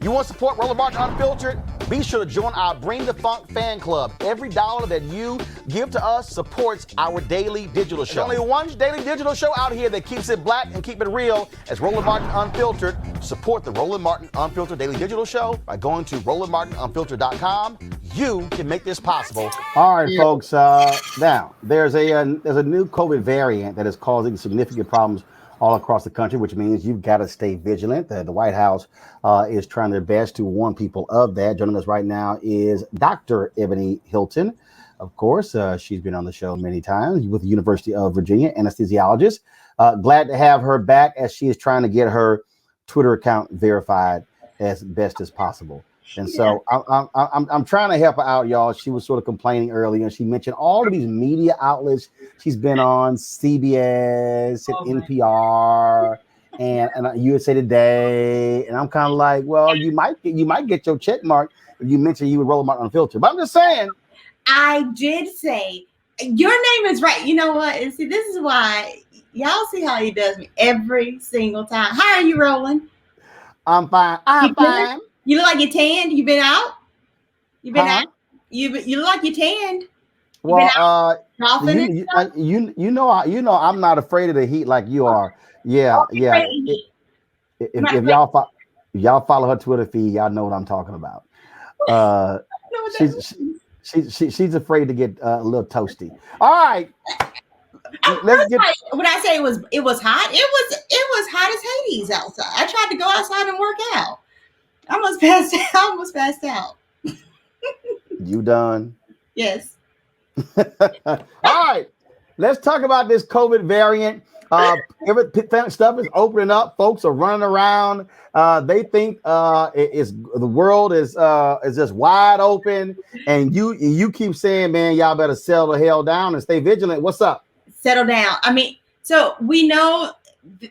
You want to support Roland Martin Unfiltered? Be sure to join our Bring the Funk fan club. Every dollar that you give to us supports our daily digital show. There's only one daily digital show out here that keeps it black and keep it real as Roland Martin Unfiltered. Support the Roland Martin Unfiltered daily digital show by going to RolandMartinUnfiltered.com. You can make this possible. All right, folks. Now, there's a new COVID variant that is causing significant problems all across the country, which means you've got to stay vigilant. The White House is trying their best to warn people of that. Joining us right now is Dr. Ebony Hilton. Of course, she's been on the show many times with the University of Virginia, anesthesiologist. Glad to have her back as she is trying to get her Twitter account verified as best as possible. And so I'm trying to help her out, y'all. She was sort of complaining earlier, and she mentioned all of these media outlets she's been on, CBS and NPR and USA Today. And I'm kind of like, well, you might get your check mark if you mention you would Roland Martin Unfiltered. But I'm just saying. I did say your name is right. You know what? And see, this is why y'all see how he does me every single time. How are you, Roland? I'm fine. I'm fine. You look like you're tanned. You been out? You been out? You look like you're tanned. Well, you know, I'm not afraid of the heat like you are. Yeah. If y'all follow her Twitter feed, y'all know what I'm talking about. She's afraid to get a little toasty. All right. When I say it was hot, it was hot as Hades outside. I tried to go outside and work out. I almost passed out. You done? Yes. All right. Let's talk about this COVID variant. Stuff is opening up. Folks are running around. They think the world is just wide open. And you keep saying, man, y'all better settle the hell down and stay vigilant. What's up? Settle down. I mean, so we know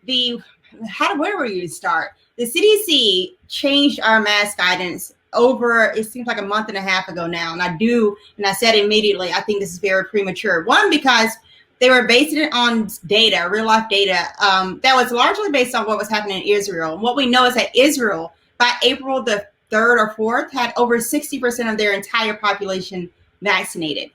where were you to start? The CDC changed our mask guidance it seems like a month and a half ago now. And I said immediately, I think this is very premature. One, because they were basing it on data, real life data, that was largely based on what was happening in Israel. And what we know is that Israel, by April the 3rd or 4th, had over 60% of their entire population vaccinated.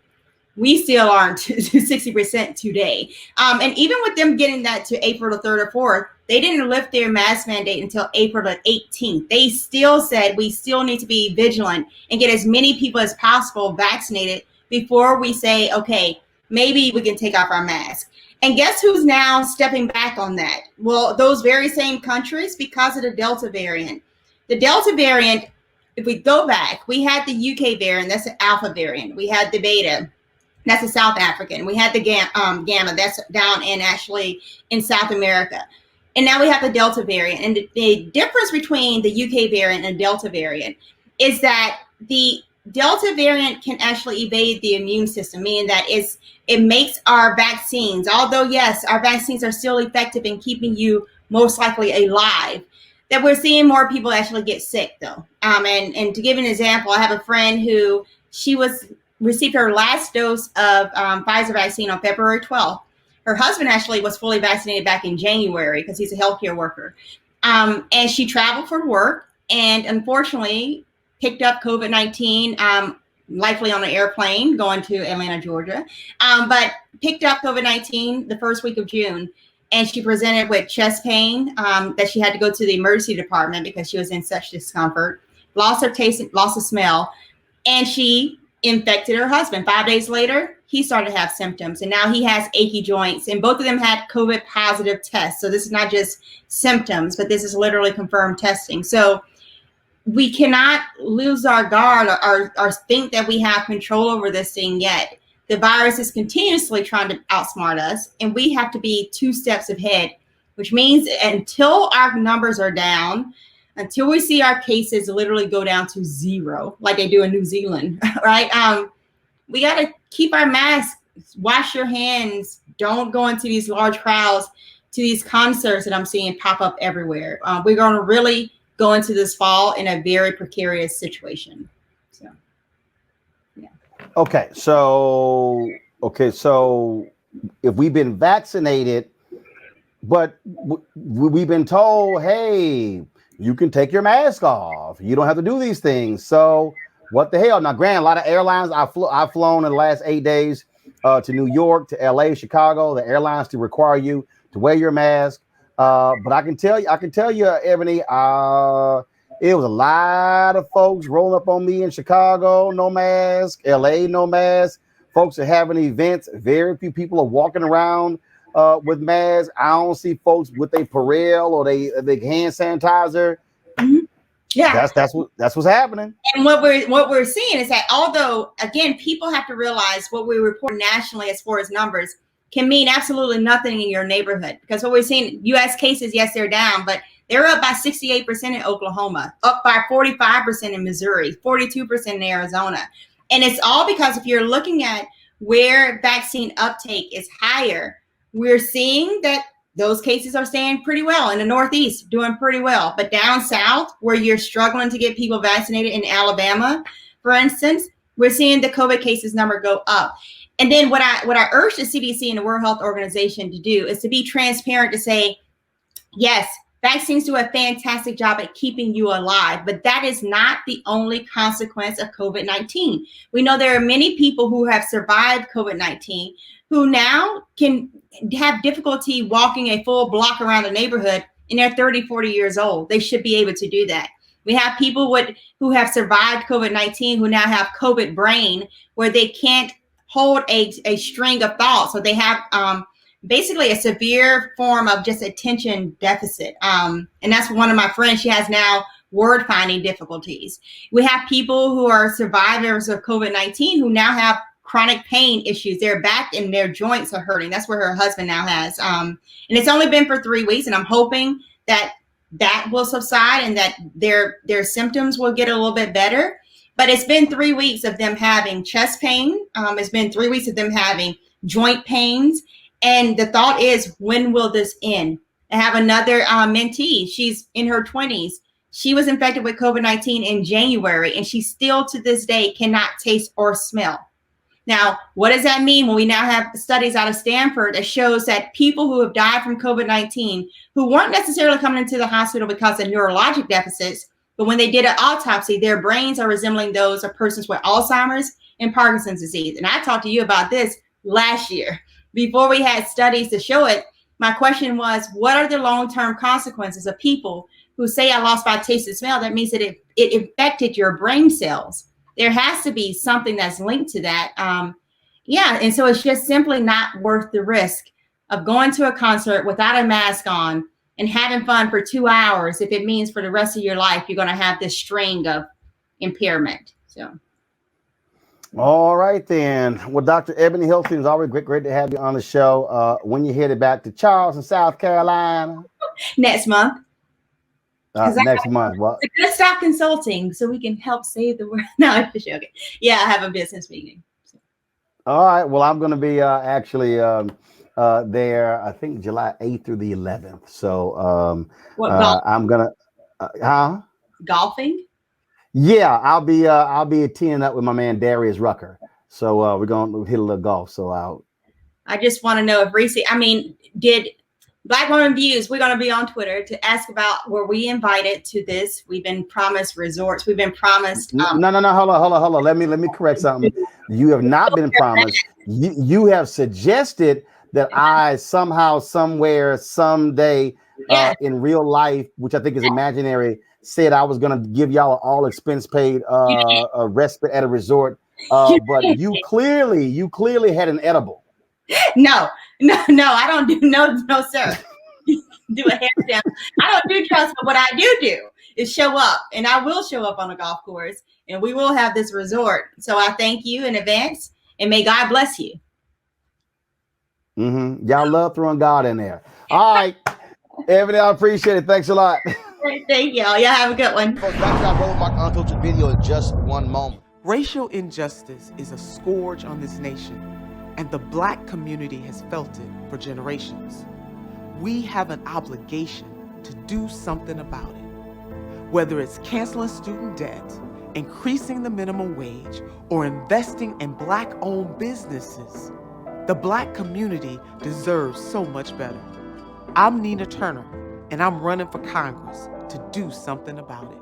We still aren't to 60% today. And even with them getting that to April the 3rd or 4th, they didn't lift their mask mandate until April the 18th. They still said we still need to be vigilant and get as many people as possible vaccinated before we say, okay, maybe we can take off our mask. And guess who's now stepping back on that? Well, those very same countries, because of the Delta variant. The Delta variant, if we go back, we had the UK variant, that's the Alpha variant. We had the Beta. That's a South African. We had the Gamma. That's down in South America. And now we have the Delta variant. And the difference between the UK variant and the Delta variant is that the Delta variant can actually evade the immune system, meaning that it makes our vaccines, although, yes, our vaccines are still effective in keeping you most likely alive, that we're seeing more people actually get sick, though. And to give an example, I have a friend who received her last dose of Pfizer vaccine on February 12th. Her husband actually was fully vaccinated back in January because he's a healthcare worker. And she traveled for work and unfortunately picked up COVID-19, likely on an airplane going to Atlanta, Georgia, but picked up COVID-19 the first week of June. And she presented with chest pain that she had to go to the emergency department because she was in such discomfort, lost her taste, lost the smell, and she infected her husband. 5 days later, he started to have symptoms, and now he has achy joints, and both of them had COVID positive tests. So this is not just symptoms, but this is literally confirmed testing. So we cannot lose our guard or think that we have control over this thing yet. The virus is continuously trying to outsmart us, and we have to be 2 steps ahead, which means until our numbers are down, until we see our cases literally go down to 0, like they do in New Zealand, right? We got to keep our masks, wash your hands, don't go into these large crowds, to these concerts that I'm seeing pop up everywhere. We're going to really go into this fall in a very precarious situation. So, yeah. Okay, so if we've been vaccinated, but we've been told, hey, you can take your mask off. You don't have to do these things. So what the hell? Now, granted, a lot of airlines, I've flown in the last 8 days to New York, to LA, Chicago. The airlines to require you to wear your mask. But I can tell you, Ebony, it was a lot of folks rolling up on me in Chicago, no mask, LA, no mask. Folks are having events. Very few people are walking around with masks. I don't see folks with a Perel or they hand sanitizer. Mm-hmm. Yeah, that's what's happening. And what we're seeing is that, although, again, people have to realize what we report nationally as far as numbers can mean absolutely nothing in your neighborhood, because what we're seeing, U.S. cases, yes, they're down, but they're up by 68% in Oklahoma, up by 45% in Missouri, 42% in Arizona. And it's all because if you're looking at where vaccine uptake is higher, we're seeing that those cases are staying pretty well in the Northeast, doing pretty well. But down south, where you're struggling to get people vaccinated, in Alabama, for instance, we're seeing the COVID cases number go up. And then what I urge the CDC and the World Health Organization to do is to be transparent, to say, yes, vaccines do a fantastic job at keeping you alive, but that is not the only consequence of COVID-19. We know there are many people who have survived COVID-19 who now can have difficulty walking a full block around the neighborhood, and they're 30, 40 years old. They should be able to do that. We have people who have survived COVID-19 who now have COVID brain, where they can't hold a string of thoughts. So they have basically a severe form of just attention deficit. And that's one of my friends. She has now word finding difficulties. We have people who are survivors of COVID-19 who now have chronic pain issues. Their back and their joints are hurting. That's where her husband now has. And it's only been for 3 weeks. And I'm hoping that will subside and that their symptoms will get a little bit better. But it's been 3 weeks of them having chest pain. It's been 3 weeks of them having joint pains. And the thought is, when will this end? I have another mentee. She's in her 20s. She was infected with COVID-19 in January, and she still to this day cannot taste or smell. Now, what does that mean when we now have studies out of Stanford that shows that people who have died from COVID-19, who weren't necessarily coming into the hospital because of neurologic deficits, but when they did an autopsy, their brains are resembling those of persons with Alzheimer's and Parkinson's disease. And I talked to you about this last year. Before we had studies to show it, my question was, what are the long-term consequences of people who say, I lost my taste and smell? That means that it affected your brain cells. There has to be something that's linked to that. And so it's just simply not worth the risk of going to a concert without a mask on and having fun for 2 hours if it means for the rest of your life you're going to have this string of impairment. So. All right, then. Well, Dr. Ebony Hilton, it's always great to have you on the show. When you headed back to Charleston, South Carolina? Next month. Next month. Well, let's stop consulting so we can help save the world. No, I'm just joking. Yeah, I have a business meeting. So. All right. Well, I'm going to be actually there, I think July 8th through the 11th. So I'm going to, golfing? Yeah, I'll be teeing up with my man Darius Rucker. So we're going to hit a little golf. So I just want to know if Reese, did Black Women Views, we're going to be on Twitter to ask about, were we invited to this? We've been promised resorts. We've been promised. No. Hold on. Let me correct something. You have not been promised. You have suggested that I somehow, somewhere, someday, in real life, which I think is imaginary, said I was going to give y'all all expense paid a respite at a resort. But you clearly had an edible. No, I don't do no, sir. Do a handstand. I don't do drugs, but what I do is show up, and I will show up on a golf course, and we will have this resort. So I thank you in advance, and may God bless you. Mm-hmm. Y'all love throwing God in there. All right, Ebony, I appreciate it. Thanks a lot. Thank y'all. Y'all have a good one. Back to our Roland Martin unfiltered video in just one moment. Racial injustice is a scourge on this nation, and the Black community has felt it for generations. We have an obligation to do something about it. Whether it's canceling student debt, increasing the minimum wage, or investing in Black-owned businesses, the Black community deserves so much better. I'm Nina Turner, and I'm running for Congress to do something about it.